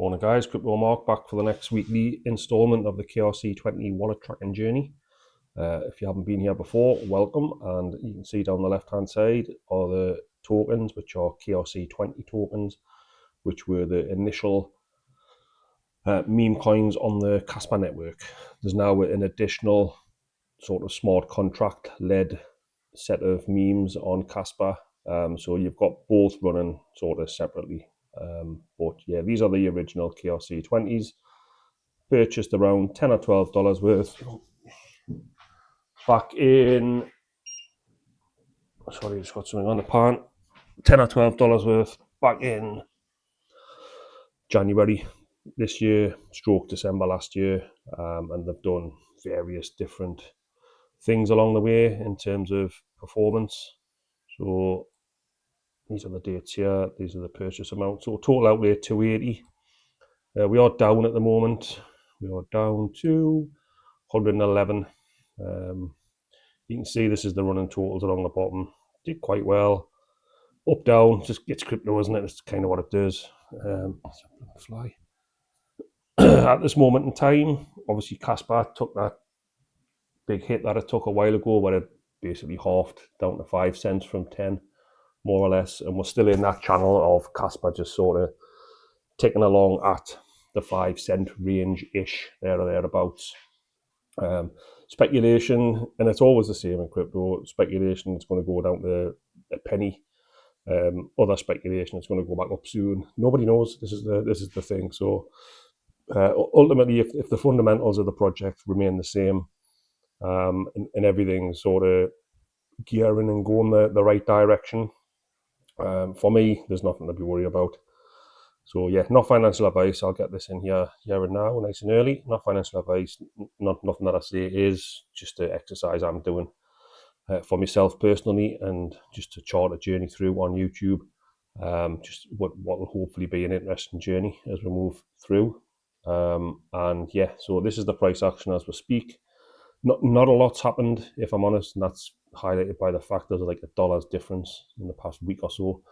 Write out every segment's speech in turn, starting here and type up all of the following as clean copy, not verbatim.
Morning guys, CryptoMark back for the next weekly installment of the KRC20 wallet tracking journey. If you haven't been here before, welcome, and you can see down the left hand side are the tokens, which are KRC20 tokens, which were the initial meme coins on the Kaspa network. There's now an additional sort of smart contract led set of memes on Kaspa, so you've got both running sort of separately. But yeah, these are the original KRC20s, purchased around $10 or $12 worth back in, sorry, just got something on the pan, $10 or $12 worth back in January this year, stroke December last year, and they've done various different things along the way in terms of performance. So these are the dates here, these are the purchase amounts. So total outlay 280. We are down at the moment. We are down to 111. You can see this is the running totals along the bottom. Did quite well. Up, down, just gets crypto, isn't it? It's kind of what it does. Fly. At this moment in time, obviously Kaspa took that big hit that it took a while ago, where it basically halved down to 5 cents from 10, more or less, and we're still in that channel of Kaspa just sort of ticking along at the 5 cent range-ish, there or thereabouts. Speculation, and it's always the same in crypto, speculation is going to go down to a penny. Other speculation is going to go back up soon. Nobody knows. This is the thing. So ultimately, if the fundamentals of the project remain the same, and everything sort of gearing and going the right direction, for me, there's nothing to be worried about. So yeah, not financial advice. I'll get this in here and now, nice and early. Not financial advice. Nothing that I say is just an exercise I'm doing for myself personally, and just to chart a journey through on YouTube. Just what will hopefully be an interesting journey as we move through. And yeah, so this is the price action as we speak. Not a lot's happened, if I'm honest, and that's highlighted by the fact there's like $1 difference in the past week or so.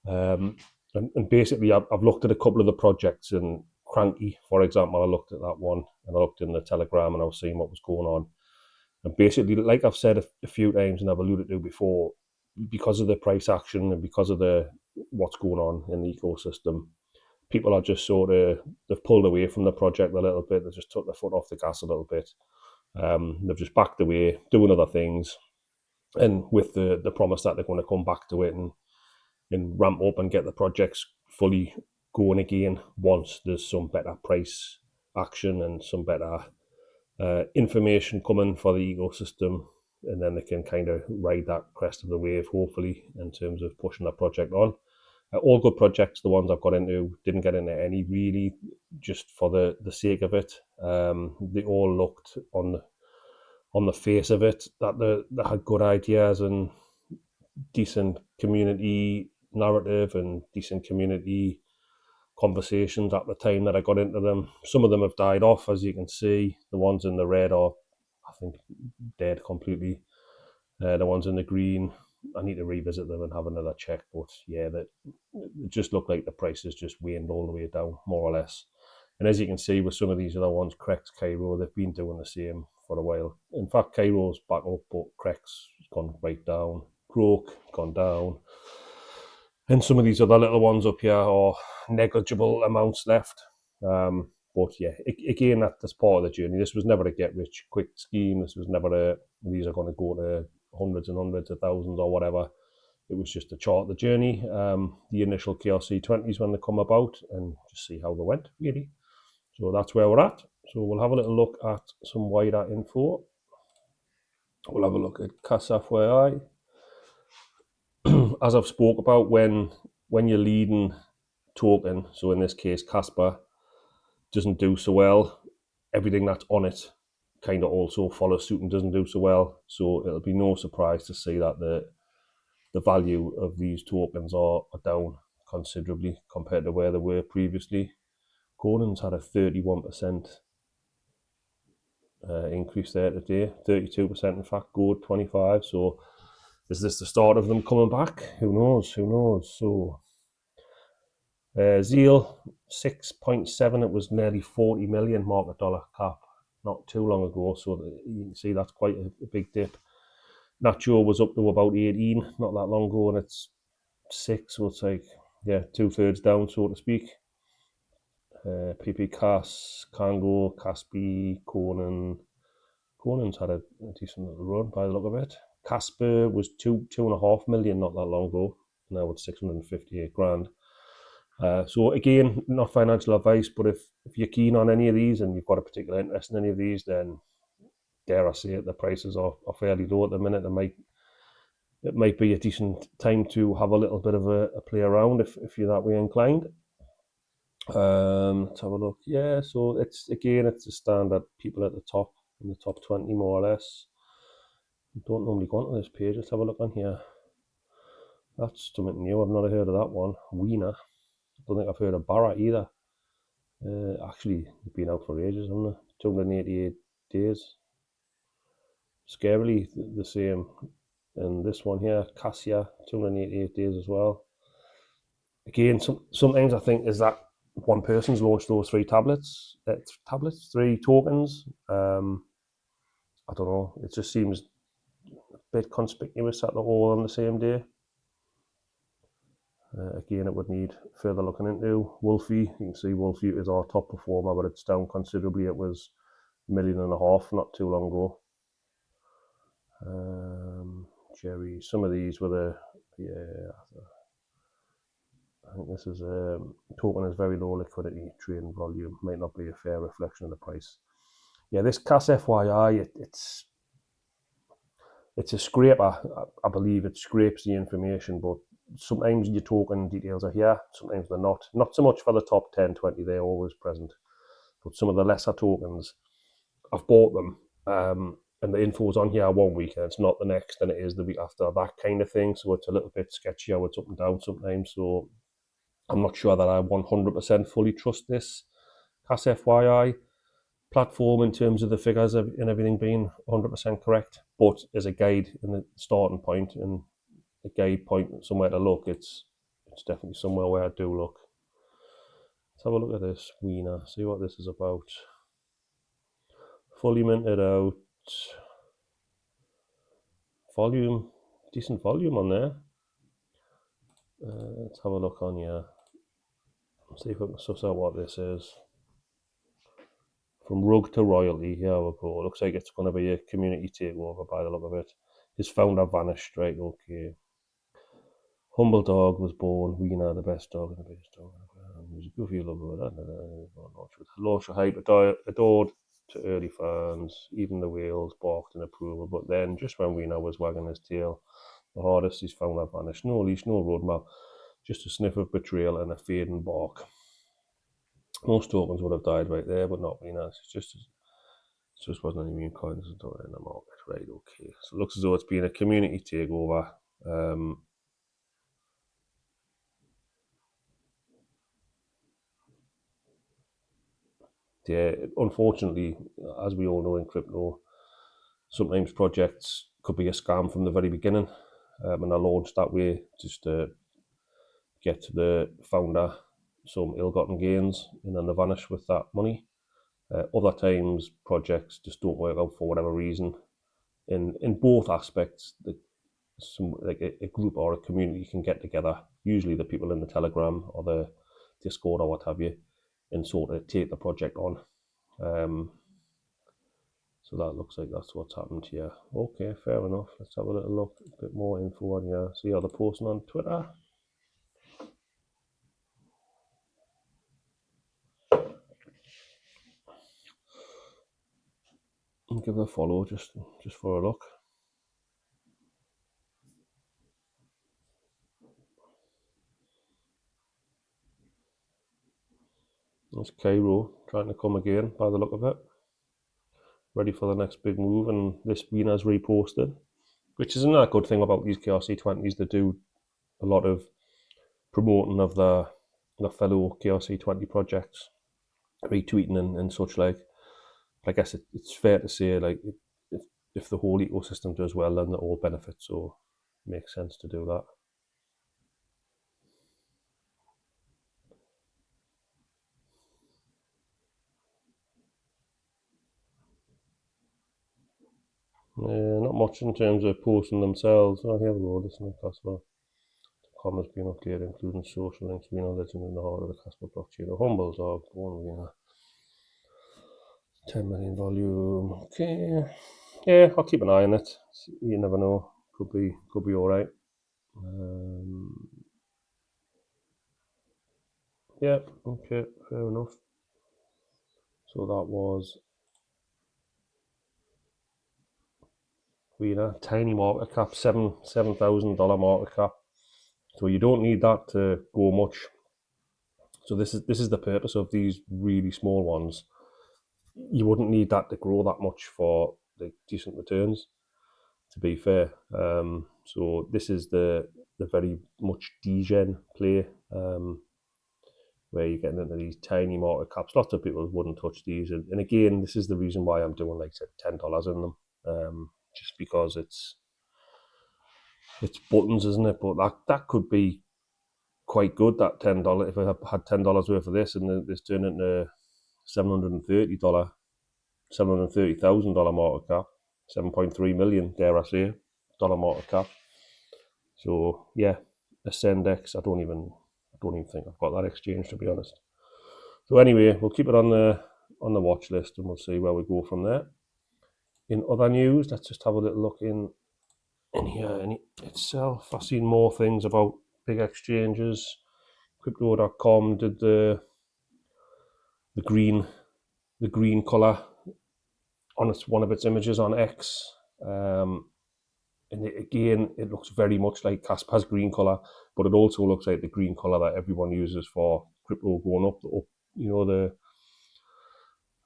And basically, I've looked at a couple of the projects, and Cranky, for example, I looked at that one, and I looked in the Telegram, and I was seeing what was going on. And basically, like I've said a few times, and I've alluded to before, because of the price action and because of what's going on in the ecosystem, people are just they've pulled away from the project a little bit. They just took their foot off the gas a little bit. They've just backed away, doing other things, and with the promise that they're going to come back to it and ramp up and get the projects fully going again once there's some better price action and some better information coming for the ecosystem, and then they can kind of ride that crest of the wave, hopefully, in terms of pushing that project on. All good projects. The ones I've got into, didn't get into any really just for the sake of it. They all looked on the face of it that they had good ideas and decent community narrative and decent community conversations at the time that I got into them. Some of them have died off, as you can see. The ones in the red are, I think, dead completely. The ones in the green, I need to revisit them and have another check, but yeah, it just looked like the prices just waned all the way down, more or less. And as you can see with some of these other ones, Krex, Cairo, they've been doing the same for a while. In fact, Cairo's back up, but Krex has gone right down. Croak, gone down. And some of these other little ones up here are negligible amounts left. But yeah, again, that's part of the journey. This was never a get-rich-quick scheme. This was never these are going to go to hundreds and hundreds of thousands or whatever. It was just to chart the journey, the initial KRC20s when they come about, and just see how they went, really. So that's where we're at. So we'll have a little look at some wider info. We'll have a look at KasWare. As I've spoke about, when your leading token, so in this case Kaspa, doesn't do so well, everything that's on it kind of also follows suit and doesn't do so well. So it'll be no surprise to see that the value of these tokens are down considerably compared to where they were previously. Gordon's had a 31% increase there today, 32% in fact, Gold 25. So is this the start of them coming back? Who knows? So Zeal 6.7. It was nearly 40 million market dollar cap not too long ago, so you can see that's quite a big dip. Nacho was up to about 18 not that long ago, and it's 6, so it's like, yeah, 2/3 down, so to speak. PP.kas, Kango, Kaspa, Conan's had a decent little run by the look of it. Kaspa was 2.5 million not that long ago. Now it's 658 grand. So again, not financial advice, but if you're keen on any of these and you've got a particular interest in any of these, then dare I say it, the prices are fairly low at the minute. It might be a decent time to have a little bit of a play around if you're that way inclined. Let's have a look. Yeah, so it's the standard people at the top, in the top 20 more or less. Don't normally go onto this page. Let's have a look on here. That's something new. I've not heard of that one. Wiener. I don't think I've heard of Barra either. Actually, they've been out for ages, haven't they? 288 days. Scarily the same. And this one here, Cassia, 288 days as well. Again, sometimes I think is that one person's launched those three tokens. I don't know. It just seems a bit conspicuous that they're all on the same day. Again, it would need further looking into. Wolfie, you can see Wolfie is our top performer, but it's down considerably. It was 1.5 million not too long ago. Jerry, some of these were I think this is token is very low liquidity, trading volume, might not be a fair reflection of the price. Yeah, this KAS FYI, it's a scraper. I believe it scrapes the information, but sometimes your token details are here, sometimes they're not. Not so much for the top 10, 20, they're always present. But some of the lesser tokens, I've bought them, and the info's on here 1 week, and it's not the next, and it is the week after, that kind of thing. So it's a little bit sketchy how it's up and down sometimes. So I'm not sure that I 100% fully trust this KAS FYI platform in terms of the figures and everything being 100% correct, but as a guide and the starting point and a guide point somewhere to look, it's definitely somewhere where I do look. Let's have a look at this Wiener, see what this is about. Fully minted out, volume, decent volume on there. Let's have a look on here, see if I can suss out what this is. From rug to royalty, here we go. Looks like it's going to be a community takeover by the look of it. His founder vanished, right? Okay. Humble dog was born. Wiener, the best dog and the best dog. He's a goofy lover. Launch a hype adored to early fans. Even the whales barked in approval. But then, just when Wiener was wagging his tail, the hardest his founder vanished. No leash, no roadmap. Just a sniff of betrayal and a fading bark. Most tokens would have died right there, but not Wiener. It just wasn't any meme coins in the market. Right, okay. So it looks as though it's been a community takeover. Yeah, unfortunately, as we all know in crypto, sometimes projects could be a scam from the very beginning, and are launched that way just to get to the founder some ill-gotten gains, and then they vanish with that money. Other times, projects just don't work out for whatever reason. In both aspects, like a group or a community can get together, usually the people in the Telegram or the Discord or what have you, and sort of take the project on. So that looks like that's what's happened here. Okay, fair enough. Let's have a little look, a bit more info on here. See how they're posting on Twitter. And give it a follow just for a look. That's Cairo trying to come again by the look of it. Ready for the next big move, and this Wiener's reposted, which is another good thing about these KRC20s. They do a lot of promoting of the fellow KRC20 projects, retweeting and such like. I guess it's fair to say, like, if the whole ecosystem does well, then they all benefit. So it makes sense to do that. Not much in terms of posting themselves. Oh, here we go. Listen to Kaspa. Comments being updated, including social links, being a legend in the heart of the Kaspa blockchain. The humbles are going 10 million volume. Okay. Yeah, I'll keep an eye on it. You never know. Could be all right. Yeah. Okay. Fair enough. So that was tiny market cap, $7,000 market cap. So you don't need that to go much. So this is the purpose of these really small ones. You wouldn't need that to grow that much for the decent returns, to be fair. So this is the very much degen play, where you're getting into these tiny market caps. Lots of people wouldn't touch these, and again, this is the reason why I'm doing like say $10 in them, just because it's buttons, isn't it? But that could be quite good. That $10, if I had $10 worth of this, and this turned into $730, $730,000 market cap, 7.3 million, dare I say, dollar market cap. So yeah, Ascendex. I don't even think I've got that exchange, to be honest. So anyway, we'll keep it on the watch list, and we'll see where we go from there. In other news, let's just have a little look in here in itself. I've seen more things about big exchanges. Crypto.com did the green color on one of its images on X. And again, it looks very much like Kaspa's green color, but it also looks like the green color that everyone uses for crypto going up. You know,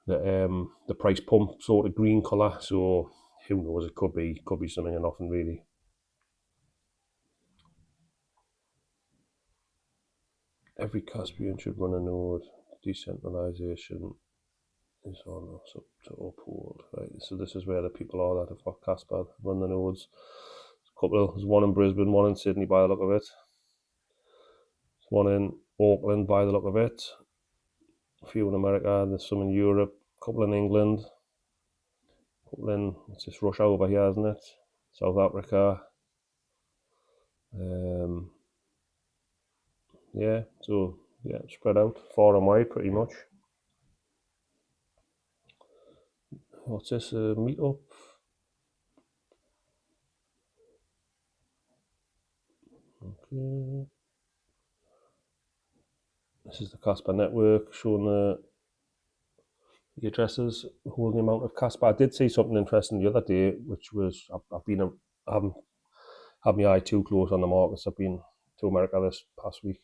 the price pump sort of green color. So who knows? It could be something or nothing really. Every Caspian should run a node. Decentralization is on us up to uphold. Right. So this is where the people are that have got Kaspa run the nodes. There's one in Brisbane, one in Sydney by the look of it. There's one in Auckland by the look of it. A few in America, there's some in Europe, a couple in England, a couple in, it's just Russia over here, isn't it? South Africa. Yeah, so yeah, spread out far and wide pretty much. What's this? Meetup? Okay. This is the Kaspa network showing the addresses holding the amount of Kaspa. I did see something interesting the other day, which was I haven't had my eye too close on the markets. I've been to America this past week,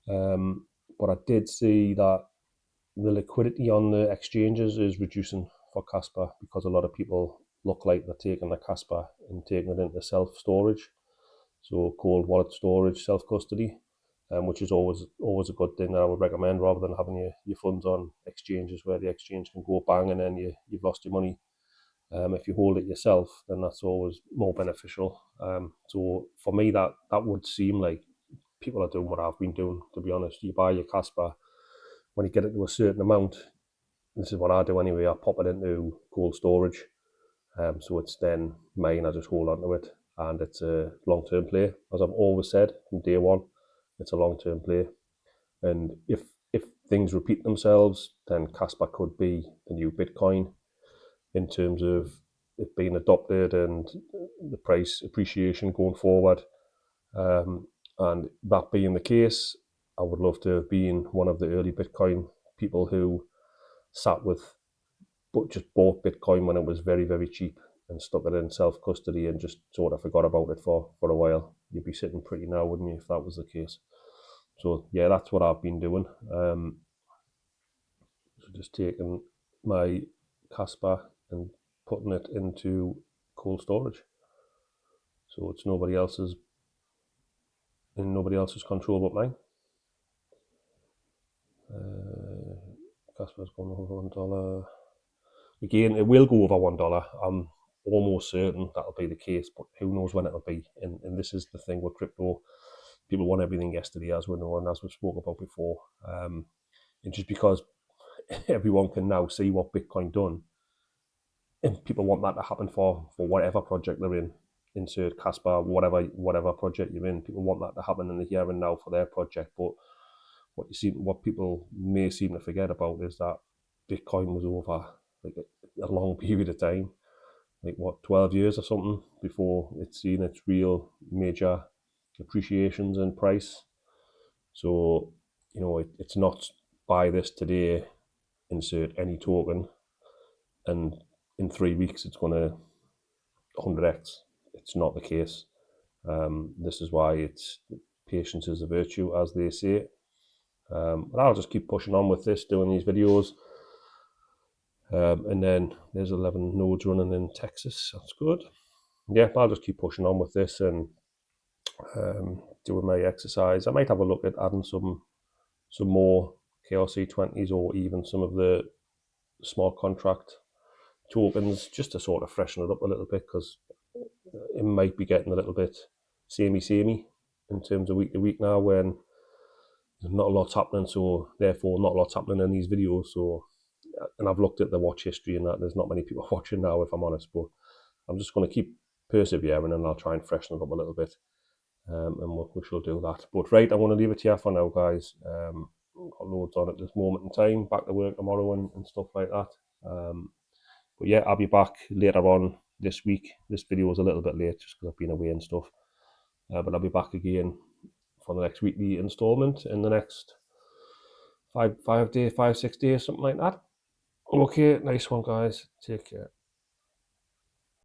but I did see that the liquidity on the exchanges is reducing for Kaspa because a lot of people look like they're taking the Kaspa and taking it into self-storage, so cold wallet storage, self-custody, which is always a good thing that I would recommend, rather than having your funds on exchanges where the exchange can go bang and then you've lost your money. If you hold it yourself, then that's always more beneficial. So for me, that would seem like people are doing what I've been doing, to be honest. You buy your Kaspa, when you get it to a certain amount, this is what I do anyway, I pop it into cold storage. So it's then mine, I just hold on to it, and it's a long-term play. As I've always said from day one, it's a long-term play. And if things repeat themselves, then Kaspa could be the new Bitcoin in terms of it being adopted and the price appreciation going forward. And that being the case, I would love to have been one of the early Bitcoin people who sat with, but just bought Bitcoin when it was very, very cheap and stuck it in self-custody and just sort of forgot about it for a while. You'd be sitting pretty now, wouldn't you, if that was the case? So yeah, that's what I've been doing. So just taking my Kaspa and putting it into cold storage. So it's nobody else's control but mine. Kaspa's gone over $1. Again, it will go over $1. I'm almost certain that'll be the case, but who knows when it'll be. And this is the thing with crypto. People want everything yesterday, as we know, and as we spoke about before. And just because everyone can now see what Bitcoin done, and people want that to happen for whatever project they're in. Insert Kaspa, whatever project you're in. People want that to happen in the here and now for their project. But what people may seem to forget about is that Bitcoin was over like a long period of time, like 12 years or something, before it's seen its real major appreciations in price. So, it's not buy this today, insert any token, and in 3 weeks it's going to 100x. It's not the case. This is why it's patience is a virtue, as they say. But I'll just keep pushing on with this, doing these videos. And then there's 11 nodes running in Texas. That's good. Yeah, I'll just keep pushing on with this and doing my exercise. I might have a look at adding some more KRC20s, or even some of the small contract tokens, just to sort of freshen it up a little bit, because it might be getting a little bit samey in terms of week to week now, when there's not a lot's happening, so therefore not a lot's happening in these videos. So, and I've looked at the watch history and that there's not many people watching now, if I'm honest, but I'm just going to keep persevering and I'll try and freshen it up a little bit, and we shall do that. But right, I'm going to leave it here for now, guys. Got loads on at this moment in time, back to work tomorrow and stuff like that. But yeah, I'll be back later on this week. This video was a little bit late just because I've been away and stuff, but I'll be back again for the next weekly installment in the next 5 6 days, something like that. Okay, nice one, guys. Take care.